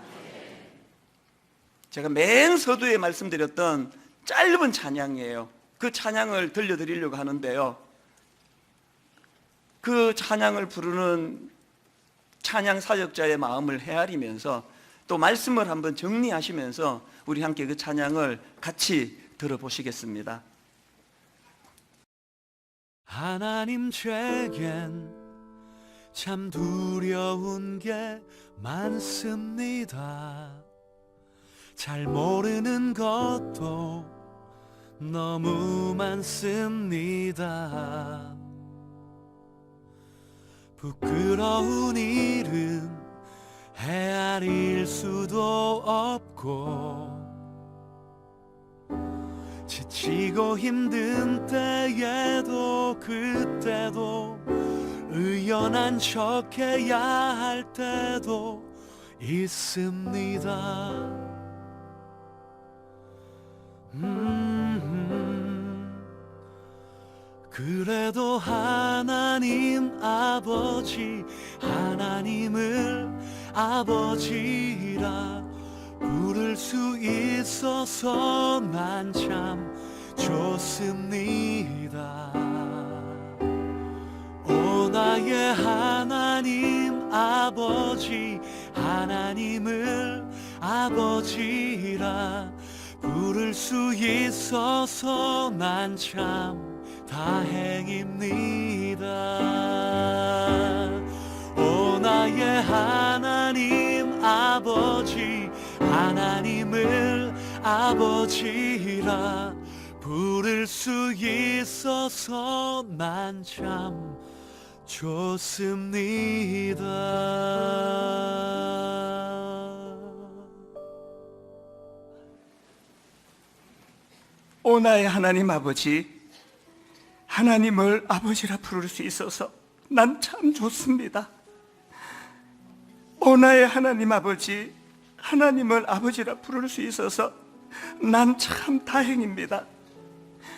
B: 제가 맨 서두에 말씀드렸던 짧은 찬양이에요. 그 찬양을 들려드리려고 하는데요. 그 찬양을 부르는 찬양 사역자의 마음을 헤아리면서 또 말씀을 한번 정리하시면서 우리 함께 그 찬양을 같이 들어보시겠습니다.
C: 하나님 제겐 참 두려운 게 많습니다. 잘 모르는 것도 너무 많습니다. 부끄러운 일은 헤아릴 수도 없고 지치고 힘든 때에도 그때도 의연한 척해야 할 때도 있습니다. 그래도 하나님 아버지 하나님을 아버지라 부를 수 있어서 난 참 좋습니다. 오 나의 하나님 아버지 하나님을 아버지라 부를 수 있어서 난 참 다행입니다. 오 나의 하나님 아버지 하나님을 아버지라 부를 수 있어서 난 참 좋습니다.
B: 오 나의 하나님 아버지 하나님을 아버지라 부를 수 있어서 난 참 좋습니다. 오 나의 하나님 아버지 하나님을 아버지라 부를 수 있어서 난 참 다행입니다.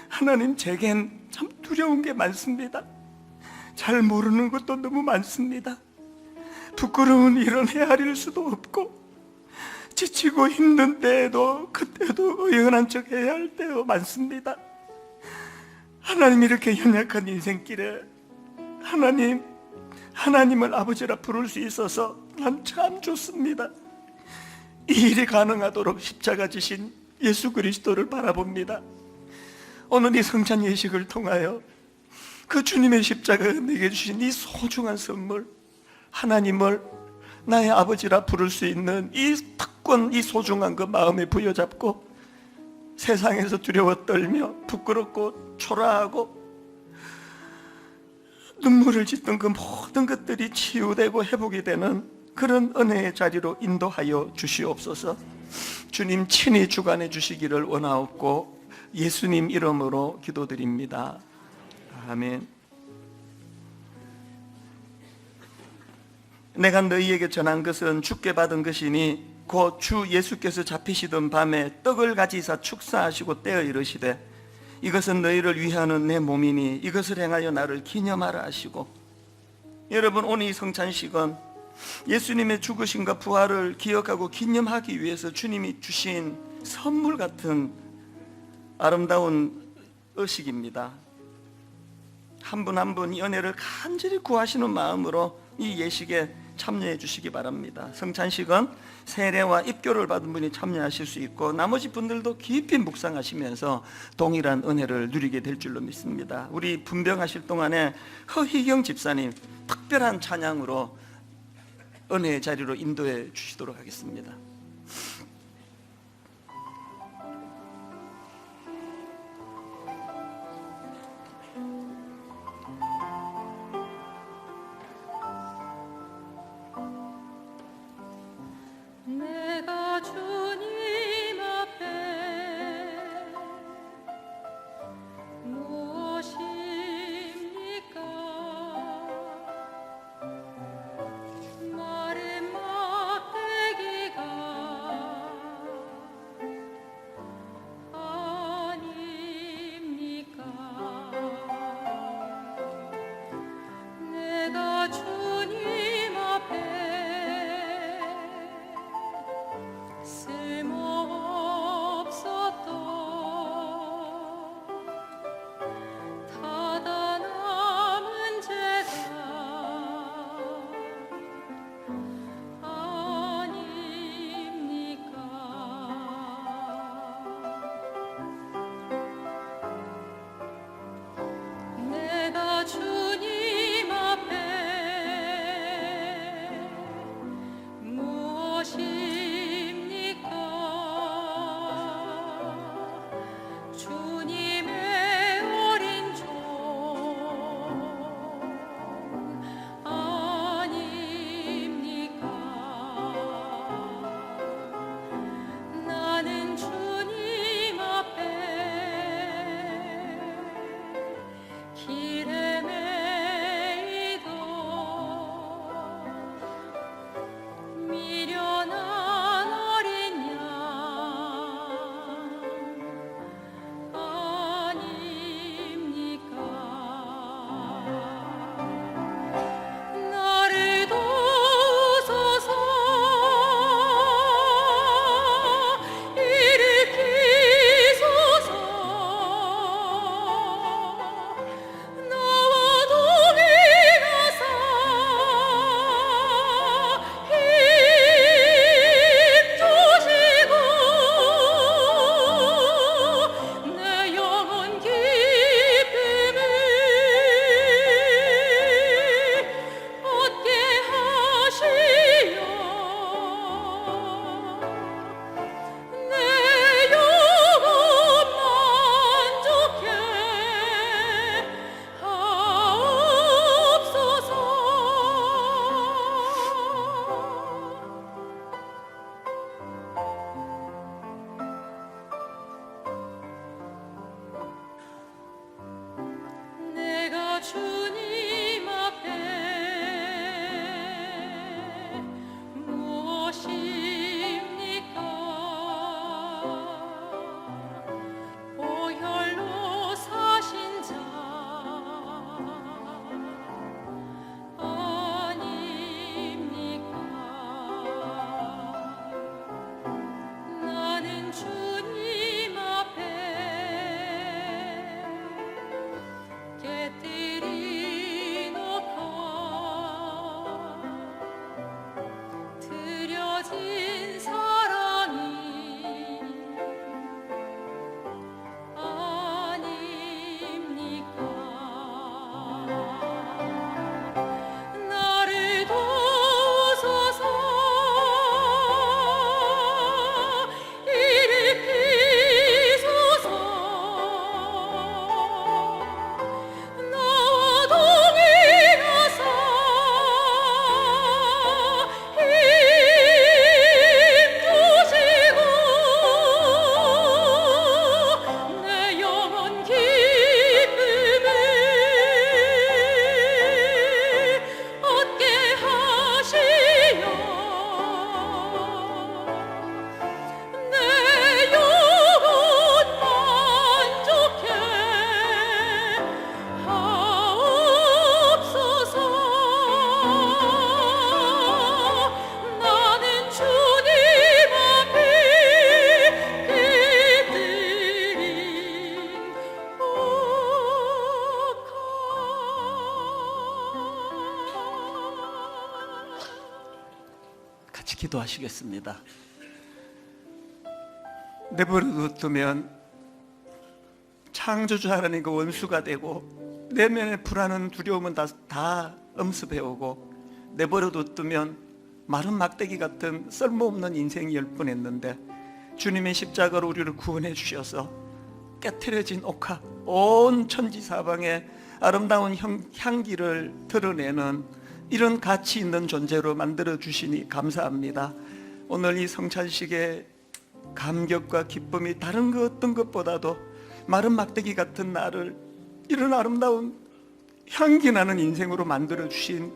B: 하나님 제겐 참 두려운 게 많습니다. 잘 모르는 것도 너무 많습니다. 부끄러운 일은 헤아릴 수도 없고 지치고 힘든 때에도 그때도 의연한 척 해야 할 때도 많습니다. 하나님 이렇게 연약한 인생길에 하나님을 아버지라 부를 수 있어서 난 참 좋습니다. 이 일이 가능하도록 십자가 지신 예수 그리스도를 바라봅니다. 오늘 이 성찬 예식을 통하여 그 주님의 십자가가 내게 주신 이 소중한 선물 하나님을 나의 아버지라 부를 수 있는 이 특권, 이 소중한 그 마음에 부여잡고 세상에서 두려워 떨며 부끄럽고 초라하고 눈물을 짓던 그 모든 것들이 치유되고 회복이 되는 그런 은혜의 자리로 인도하여 주시옵소서. 주님 친히 주관해 주시기를 원하옵고 예수님 이름으로 기도드립니다. 아멘. 내가 너희에게 전한 것은 주께 받은 것이니 곧 주 예수께서 잡히시던 밤에 떡을 가지사 축사하시고 떼어 이르시되 이것은 너희를 위하는 내 몸이니 이것을 행하여 나를 기념하라 하시고 여러분, 오늘 이 성찬식은 예수님의 죽으심과 부활을 기억하고 기념하기 위해서 주님이 주신 선물 같은 아름다운 의식입니다. 한 분 한 분 이 은혜를 간절히 구하시는 마음으로 이 예식에 참여해 주시기 바랍니다. 성찬식은 세례와 입교를 받은 분이 참여하실 수 있고 나머지 분들도 깊이 묵상하시면서 동일한 은혜를 누리게 될 줄로 믿습니다. 우리 분병하실 동안에 허희경 집사님 특별한 찬양으로 은혜의 자리로 인도해 주시도록 하겠습니다.
D: 내가 주님 앞에 무엇입니까? 마른 막대기가 아닙니까? 내가 주님 앞에 주님 앞에 무엇입니까? 주님의 어린 종 아닙니까? 나는 주님 앞에 길에 매이던 미련한 어린 양 아닙니까? 나를 도우소서 일으키소서 나와 동행하사 힘 주시고 내 영혼 기쁨을 얻게 하시려 내 영혼 만족해 하옵소서. 내가 주님 앞에 무엇입니까? 보혈로 사신 자 아닙니까? 나는 주님 앞에 깨뜨리
B: 기도하시겠습니다. 내버려 두면 창조주 하나님과 원수가 되고 내면의 불안은 두려움은 다 엄습해오고, 내버려 두면 마른 막대기 같은 쓸모없는 인생이 열 뻔했는데 주님의 십자가로 우리를 구원해 주셔서 깨트려진 옥합, 온 천지사방에 아름다운 향기를 드러내는 이런 가치 있는 존재로 만들어 주시니 감사합니다. 오늘 이 성찬식의 감격과 기쁨이 다른 그 어떤 것보다도 마른 막대기 같은 나를 이런 아름다운 향기 나는 인생으로 만들어 주신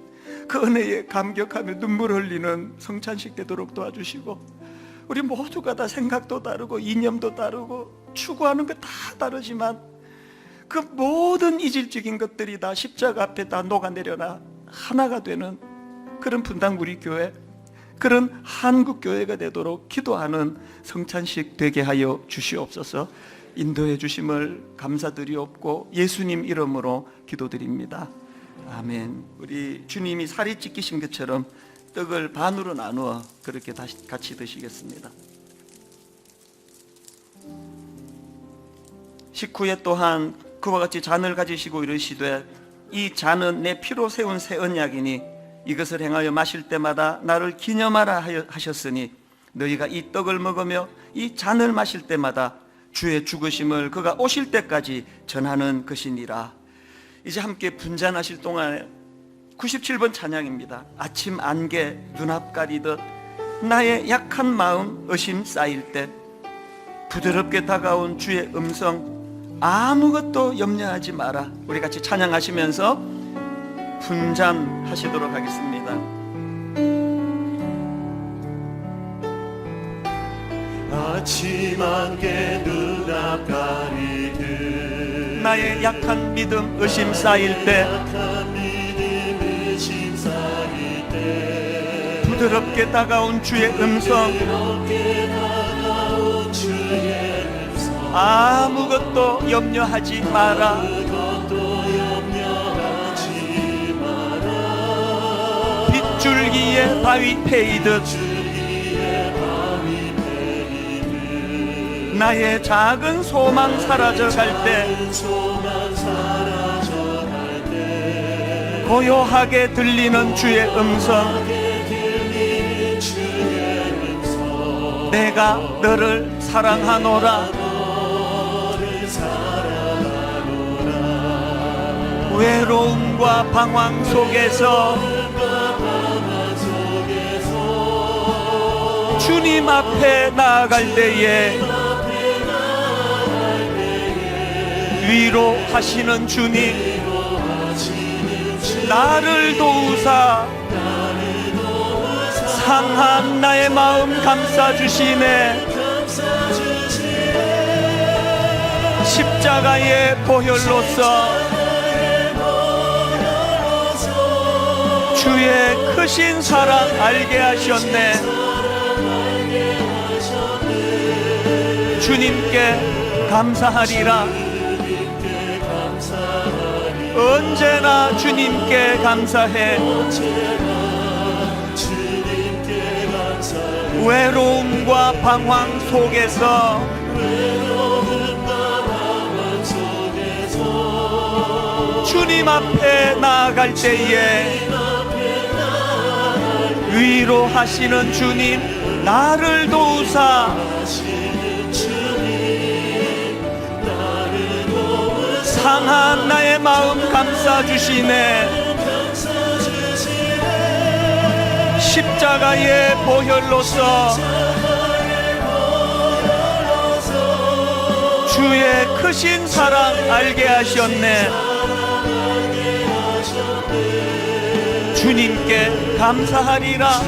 B: 그 은혜에 감격하며 눈물 흘리는 성찬식 되도록 도와주시고, 우리 모두가 다 생각도 다르고 이념도 다르고 추구하는 것 다 다르지만 그 모든 이질적인 것들이 다 십자가 앞에 다 녹아내려나 하나가 되는 그런 분당 우리 교회, 그런 한국 교회가 되도록 기도하는 성찬식 되게 하여 주시옵소서. 인도해 주심을 감사드리옵고 예수님 이름으로 기도드립니다. 아멘. 우리 주님이 살이 찢기신 것처럼 떡을 반으로 나누어 그렇게 다시 같이 드시겠습니다. 식후에 또한 그와 같이 잔을 가지시고 이르시되 이 잔은 내 피로 세운 새 언약이니 이것을 행하여 마실 때마다 나를 기념하라 하셨으니 너희가 이 떡을 먹으며 이 잔을 마실 때마다 주의 죽으심을 그가 오실 때까지 전하는 것이니라. 이제 함께 분잔하실 동안에 97번 찬양입니다. 아침 안개 눈앞 가리듯 나의 약한 마음 의심 쌓일 때 부드럽게 다가온 주의 음성 아무것도 염려하지 마라. 우리 같이 찬양하시면서 분잔하시도록 하겠습니다.
C: 아침 안개 눈앞 가리듯
B: 나의 약한 믿음 의심 쌓일 때 부드럽게 다가온 주의 음성 아무것도 염려하지 마라. 빗줄기에 바위 패이듯 나의 작은 소망 사라져갈 때 고요하게 들리는 주의 음성 내가 너를 사랑하노라. 외로움과 방황 속에서 주님 앞에 나아갈 때에 위로하시는 주님 나를 도우사 상한 나의 마음 감싸주시네. 십자가의 보혈로서 주의 크신 사랑 알게 하셨네. 주님께 감사하리라. 언제나 주님께 감사해. 외로움과 방황 속에서 주님 앞에 나아갈 때에 위로하시는 주님 나를 도우사 상한 나의 마음 감싸주시네. 십자가의 보혈로서 주의 크신 사랑 알게 하셨네. 주님께 감사하리라.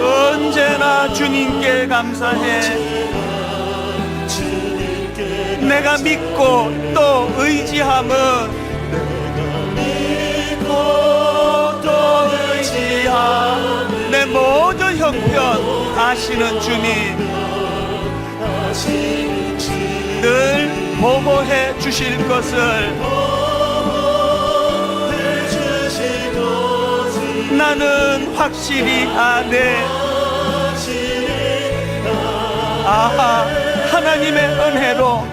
B: 언제나 주님께 감사해. 내가 믿고 또 의지함은 내 모든 형편 아시는 주님 늘 보호해 주실 것을
A: 나는 확실히 아네. 아하, 하나님의 은혜로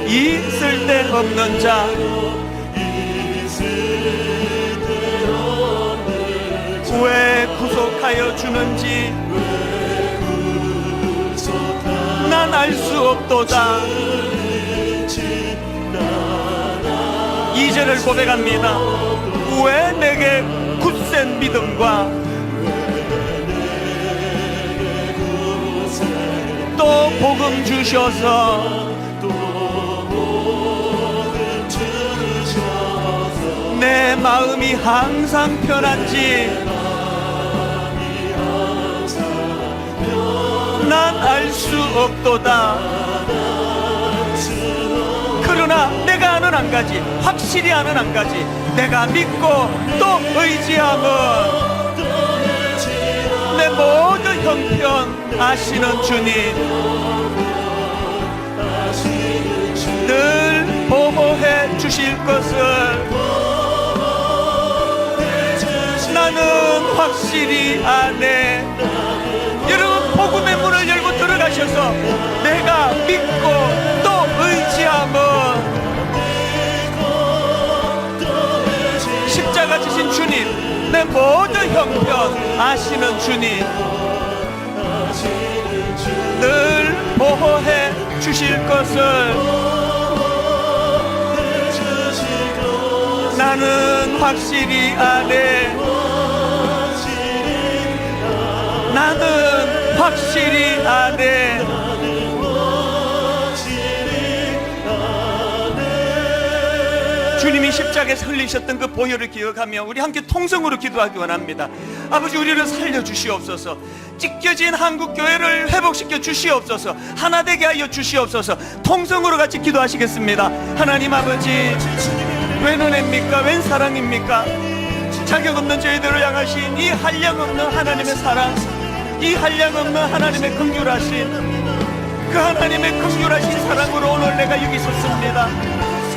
A: 이 쓸데없는 자 왜 구속하여 주는지 난 알 수 없도다. 2절을 고백합니다. 왜 내게 굳센 믿음과 또 복음 주셔서 내 마음이 항상 편한지 난 알 수 없도다. 그러나 내가 아는 한 가지, 확실히 아는 한 가지, 내가 믿고 또 의지함은 내 모든 형편 아시는 주님, 늘 보호해 주실 것을 나는 확실히 아네. 여러분, 복음의 문을 열고 들어가셔서 내가 믿고 또 의지함은 십자가 지신 주님, 내 모든 형편 아시는 주님, 늘 보호해 주실 것을 나는 확실히 아네. 나는 확실히 아네. 주님이 십자가에서 흘리셨던 그 보혈을 기억하며 우리 함께 통성으로 기도하기 원합니다. 아버지, 우리를 살려주시옵소서. 찢겨진 한국교회를 회복시켜 주시옵소서. 하나 되게 하여 주시옵소서. 통성으로 같이 기도하시겠습니다. 하나님 아버지, 웬 은혜입니까? 웬 사랑입니까? 자격 없는 저희들을 향하신 이 한량없는 하나님의 사랑, 이 한량없는 하나님의 긍휼하신 그 하나님의 긍휼하신 사랑으로 오늘 내가 여기 섰습니다.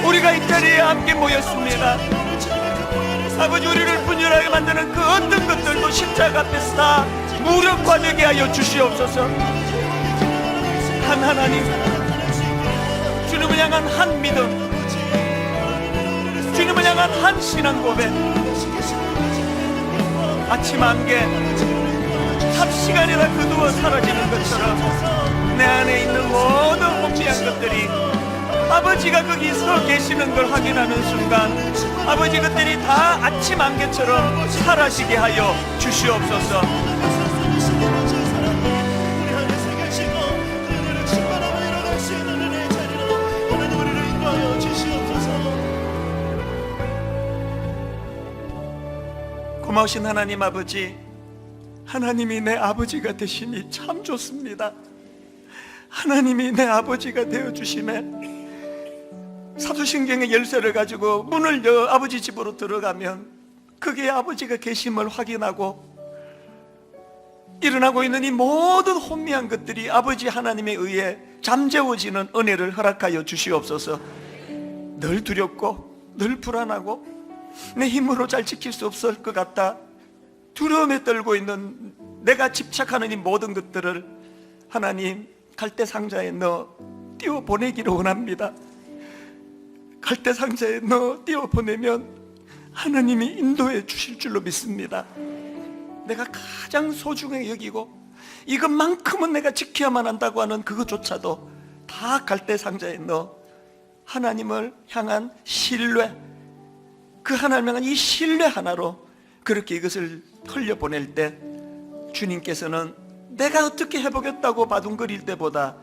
A: 우리가 이 자리에 함께 모였습니다. 아버지, 우리를 분열하게 만드는 그 어떤 것들도 십자가 앞에서 다 무력화되게 하여 주시옵소서. 한 하나님, 주님을 향한 한 믿음, 주님을 향한 한 신앙 고백, 아침 안개 삽시간이라 그두어 사라지는 것처럼 내 안에 있는 모든 혼미한 것들이 아버지가 거기서 계시는 걸 확인하는 순간 아버지, 그들이 다 아침 안개처럼 사라지게 하여 주시옵소서. 고마우신 하나님 아버지, 하나님이 내 아버지가 되시니 참 좋습니다. 하나님이 내 아버지가 되어주시네. 사도신경의 열쇠를 가지고 문을 여 아버지 집으로 들어가면 그게 아버지가 계심을 확인하고 일어나고 있는 이 모든 혼미한 것들이 아버지 하나님에 의해 잠재워지는 은혜를 허락하여 주시옵소서. 늘 두렵고 늘 불안하고 내 힘으로 잘 지킬 수 없을 것 같다 두려움에 떨고 있는 내가 집착하는 이 모든 것들을 하나님 갈대 상자에 넣어 띄워 보내기를 원합니다. 갈대 상자에 넣어 띄워 보내면 하나님이 인도해 주실 줄로 믿습니다. 내가 가장 소중히 여기고 이것만큼은 내가 지켜야만 한다고 하는 그것조차도 다 갈대 상자에 넣어 하나님을 향한 신뢰, 그 하나님을 향한 이 신뢰 하나로 그렇게 이것을 흘려보낼 때 주님께서는 내가 어떻게 해보겠다고 바둥거릴 때보다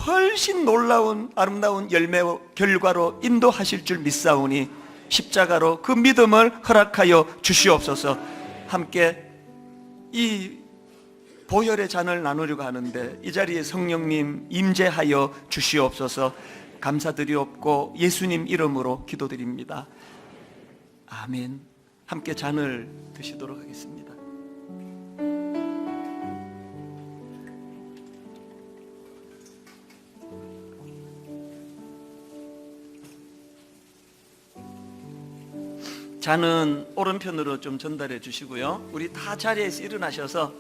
A: 훨씬 놀라운 아름다운 열매 결과로 인도하실 줄 믿사오니 십자가로 그 믿음을 허락하여 주시옵소서. 함께 이 보혈의 잔을 나누려고 하는데 이 자리에 성령님 임재하여 주시옵소서. 감사드리옵고 예수님 이름으로 기도드립니다. 아멘. 함께 잔을 드시도록 하겠습니다. 자는 오른편으로 좀 전달해 주시고요. 우리 다 자리에서 일어나셔서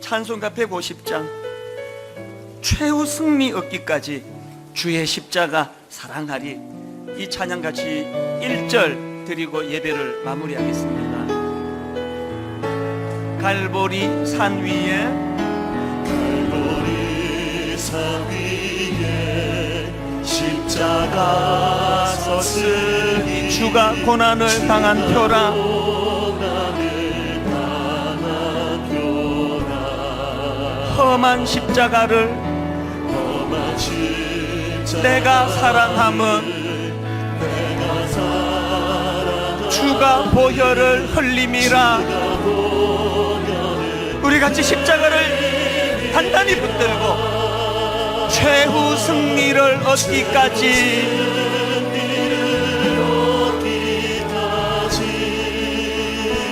A: 찬송가 150장 최후 승리 얻기까지 주의 십자가 사랑하리, 이 찬양 같이 1절 드리고 예배를 마무리하겠습니다. 갈보리 산 위에
C: 갈보리 산 위에 십자가 섰으니
A: 주가 고난을 당한 표라,
C: 고난을 당한 표라.
A: 험한 십자가를
C: 험한 십자가
A: 내가 사랑함은
C: 내가 사랑하는
A: 주가 보혈을 흘림이라. 우리 같이 십자가를 단단히 붙들고 최후 승리를 얻기까지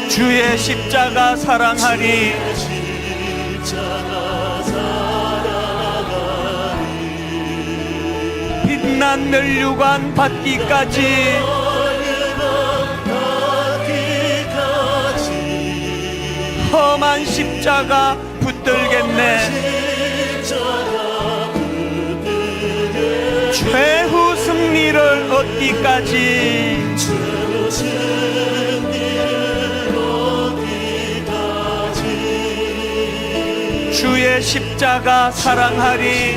A: 주의 십자가 사랑하리. 빛난 면류관 받기까지 험한 십자가 붙들겠네. 최후 승리를 얻기까지 주의 십자가 사랑하리.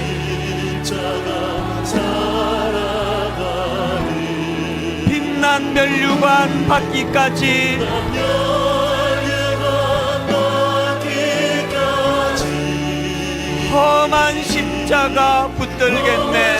A: 빛난 면류관 받기까지 험한 십자가 붙들겠네.